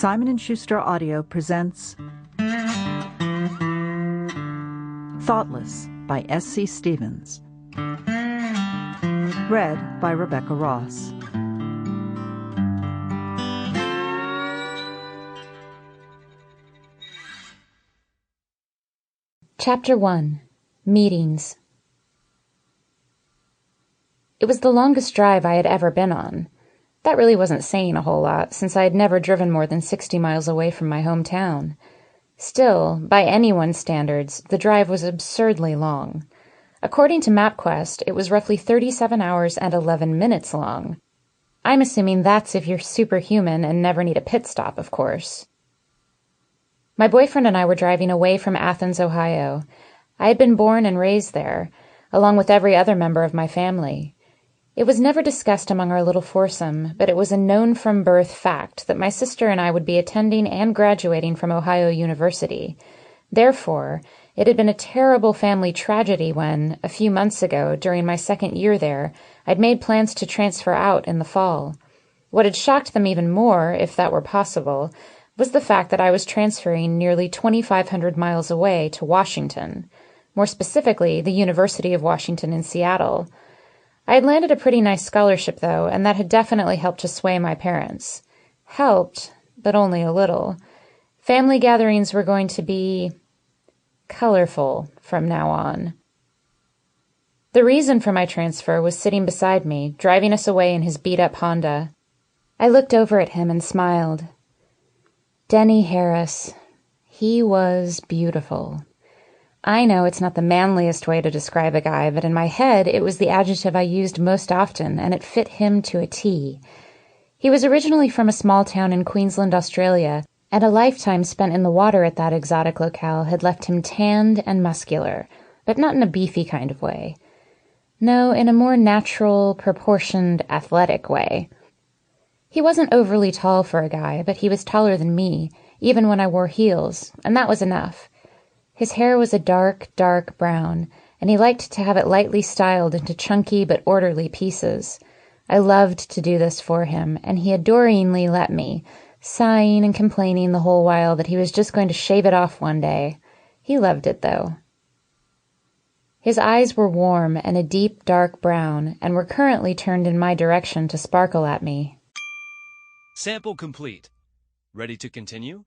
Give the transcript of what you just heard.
Simon & Schuster Audio presents Thoughtless by S.C. Stevens. Read by Rebekkah Ross. Chapter 1. Meetings. It was the longest drive I had ever been on. That really wasn't saying a whole lot, since I had never driven more than 60 miles away from my hometown. Still, by anyone's standards, the drive was absurdly long. According to MapQuest, it was roughly 37 hours and 11 minutes long. I'm assuming that's if you're superhuman and never need a pit stop, of course. My boyfriend and I were driving away from Athens, Ohio. I had been born and raised there, along with every other member of my family. It was never discussed among our little foursome, but it was a known-from-birth fact that my sister and I would be attending and graduating from Ohio University. Therefore, it had been a terrible family tragedy when, a few months ago, during my second year there, I'd made plans to transfer out in the fall. What had shocked them even more, if that were possible, was the fact that I was transferring nearly 2,500 miles away to Washington, more specifically, the University of Washington in Seattle. I had landed a pretty nice scholarship, though, and that had definitely helped to sway my parents. Helped, but only a little. Family gatherings were going to be colorful from now on. The reason for my transfer was sitting beside me, driving us away in his beat-up Honda. I looked over at him and smiled. Denny Harris. He was beautiful. I know it's not the manliest way to describe a guy, but in my head it was the adjective I used most often, and it fit him to a T. He was originally from a small town in Queensland, Australia, and a lifetime spent in the water at that exotic locale had left him tanned and muscular, but not in a beefy kind of way. No, in a more natural, proportioned, athletic way. He wasn't overly tall for a guy, but he was taller than me, even when I wore heels, and that was enough. His hair was a dark, dark brown, and he liked to have it lightly styled into chunky but orderly pieces. I loved to do this for him, and he adoringly let me, sighing and complaining the whole while that he was just going to shave it off one day. He loved it, though. His eyes were warm and a deep, dark brown, and were currently turned in my direction to sparkle at me. Sample complete. Ready to continue?